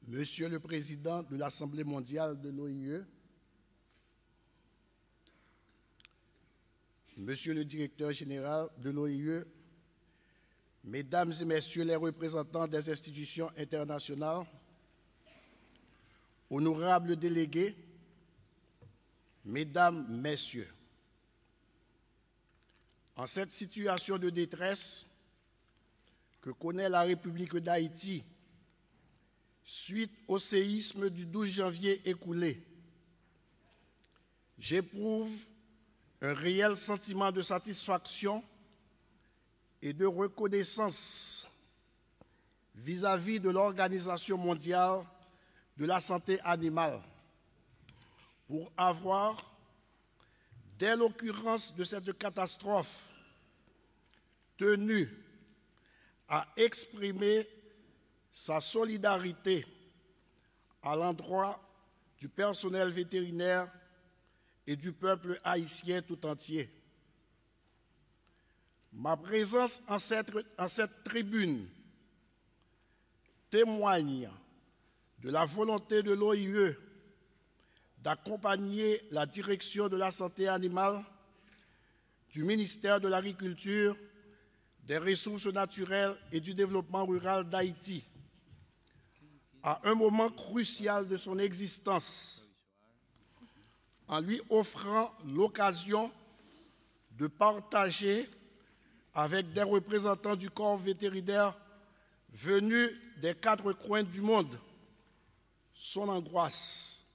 Monsieur le Président de l'Assemblée mondiale de l'OIE, Monsieur le Directeur général de l'OIE, Mesdames et Messieurs les représentants des institutions internationales, honorables délégués, Mesdames, Messieurs, en cette situation de détresse que connaît la République d'Haïti suite au séisme du 12 janvier écoulé, j'éprouve un réel sentiment de satisfaction et de reconnaissance vis-à-vis de l'Organisation mondiale de la santé animale pour avoir, dès l'occurrence de cette catastrophe, tenu à exprimer sa solidarité à l'endroit du personnel vétérinaire et du peuple haïtien tout entier. Ma présence en cette tribune témoigne de la volonté de l'OIE d'accompagner la direction de la santé animale, du ministère de l'Agriculture, des Ressources naturelles et du développement rural d'Haïti à un moment crucial de son existence, en lui offrant l'occasion de partager avec des représentants du corps vétérinaire venus des 4 coins du monde son angoisse,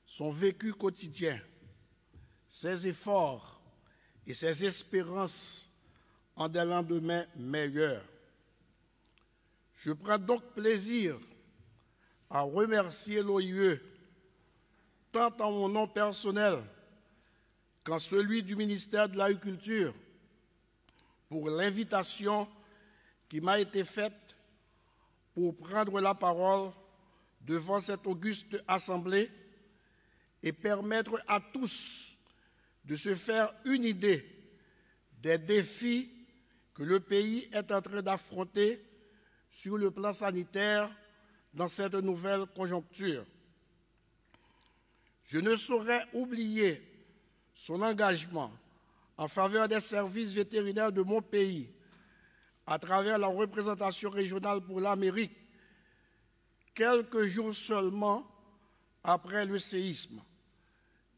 son vécu quotidien, ses efforts et ses espérances en des lendemains meilleurs. Je prends donc plaisir à remercier l'OIE, tant en mon nom personnel qu'en celui du ministère de l'Agriculture, pour l'invitation qui m'a été faite pour prendre la parole devant cette auguste assemblée et permettre à tous de se faire une idée des défis que le pays est en train d'affronter sur le plan sanitaire dans cette nouvelle conjoncture. Je ne saurais oublier son engagement en faveur des services vétérinaires de mon pays à travers la représentation régionale pour l'Amérique, quelques jours seulement après le séisme.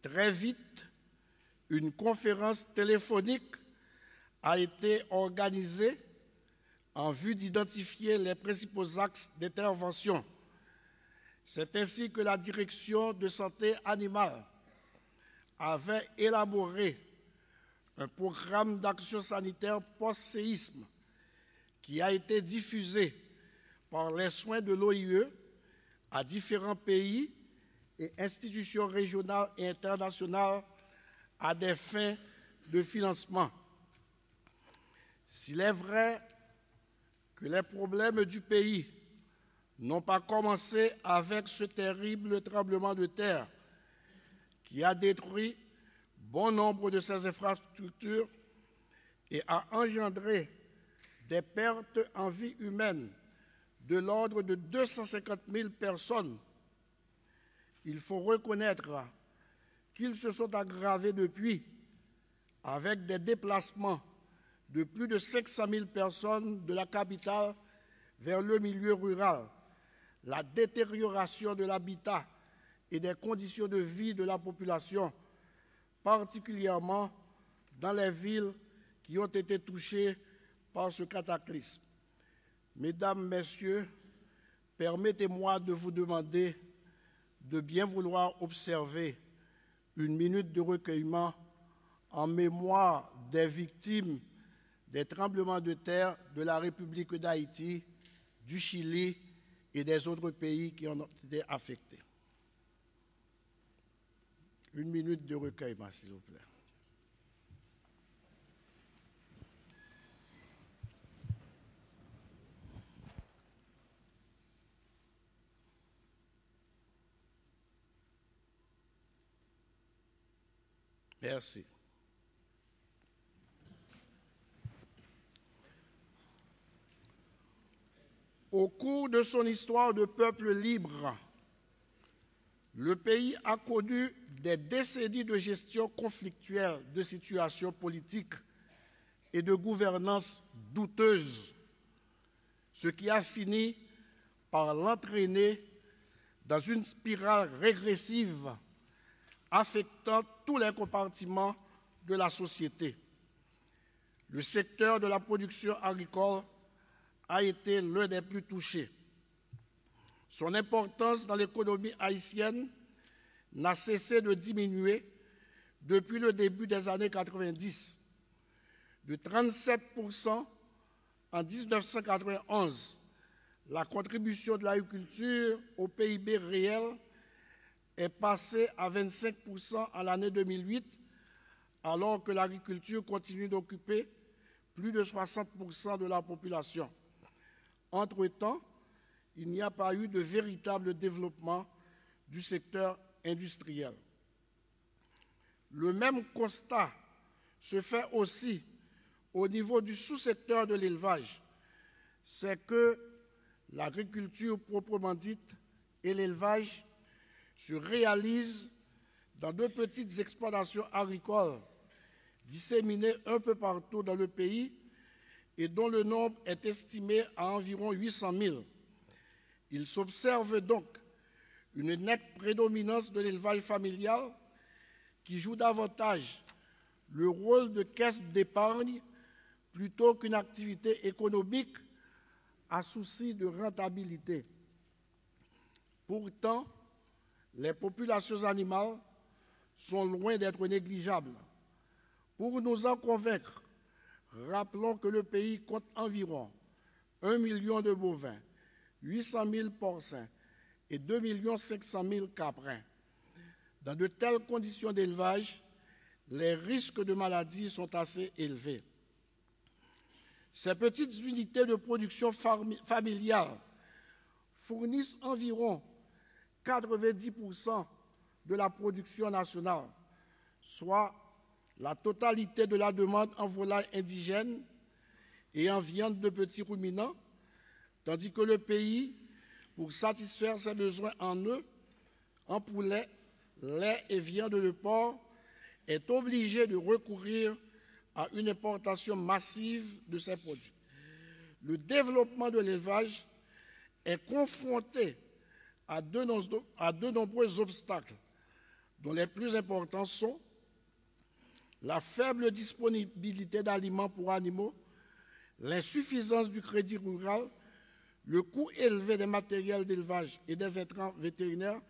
Très vite, une conférence téléphonique a été organisée en vue d'identifier les principaux axes d'intervention. C'est ainsi que la direction de santé animale avait élaboré un programme d'action sanitaire post-séisme qui a été diffusé par les soins de l'OIE à différents pays et institutions régionales et internationales à des fins de financement. S'il est vrai que les problèmes du pays n'ont pas commencé avec ce terrible tremblement de terre qui a détruit bon nombre de ses infrastructures et a engendré des pertes en vie humaine de l'ordre de 250 000 personnes, il faut reconnaître qu'ils se sont aggravés depuis avec des déplacements de plus de 500 000 personnes de la capitale vers le milieu rural, la détérioration de l'habitat et des conditions de vie de la population, particulièrement dans les villes qui ont été touchées par ce cataclysme. Mesdames, Messieurs, permettez-moi de vous demander de bien vouloir observer une minute de recueillement en mémoire des victimes des tremblements de terre de la République d'Haïti, du Chili et des autres pays qui en ont été affectés. Une minute de recueillement, s'il vous plaît. Merci. Au cours de son histoire de peuple libre, le pays a connu des décennies de gestion conflictuelle de situations politiques et de gouvernance douteuse, ce qui a fini par l'entraîner dans une spirale régressive affectant tous les compartiments de la société. Le secteur de la production agricole a été l'un des plus touchés. Son importance dans l'économie haïtienne n'a cessé de diminuer depuis le début des années 90, de 37% en 1991. La contribution de l'agriculture au PIB réel est passée à 25% en l'année 2008, alors que l'agriculture continue d'occuper plus de 60% de la population. Entre-temps, il n'y a pas eu de véritable développement du secteur industriel. Le même constat se fait aussi au niveau du sous-secteur de l'élevage. C'est que l'agriculture proprement dite et l'élevage se réalisent dans de petites exploitations agricoles disséminées un peu partout dans le pays et dont le nombre est estimé à environ 800 000. Il s'observe donc une nette prédominance de l'élevage familial qui joue davantage le rôle de caisse d'épargne plutôt qu'une activité économique à souci de rentabilité. Pourtant, les populations animales sont loin d'être négligeables. Pour nous en convaincre, rappelons que le pays compte environ 1 million de bovins, 800 000 porcins et 2 500 000 caprins. Dans de telles conditions d'élevage, les risques de maladies sont assez élevés. Ces petites unités de production familiale fournissent environ 90% de la production nationale, soit la totalité de la demande en volailles indigènes et en viande de petits ruminants, tandis que le pays, pour satisfaire ses besoins en œufs, en poulet, lait et viande de porc, est obligé de recourir à une importation massive de ces produits. Le développement de l'élevage est confronté à de nombreux obstacles, dont les plus importants sont la faible disponibilité d'aliments pour animaux, l'insuffisance du crédit rural, le coût élevé des matériels d'élevage et des intrants vétérinaires,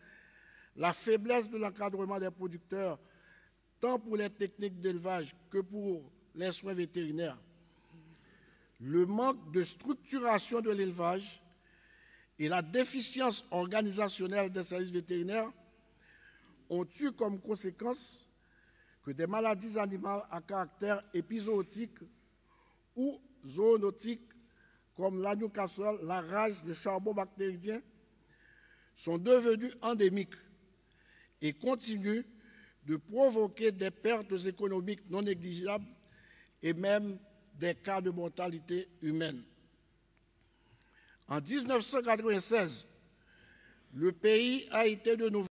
la faiblesse de l'encadrement des producteurs, tant pour les techniques d'élevage que pour les soins vétérinaires. Le manque de structuration de l'élevage et la déficience organisationnelle des services vétérinaires ont eu comme conséquence que des maladies animales à caractère épizootique ou zoonotique, comme la Newcastle, la rage, le charbon bactérien, sont devenues endémiques et continuent de provoquer des pertes économiques non négligeables et même des cas de mortalité humaine. En 1996, le pays a été de nouveau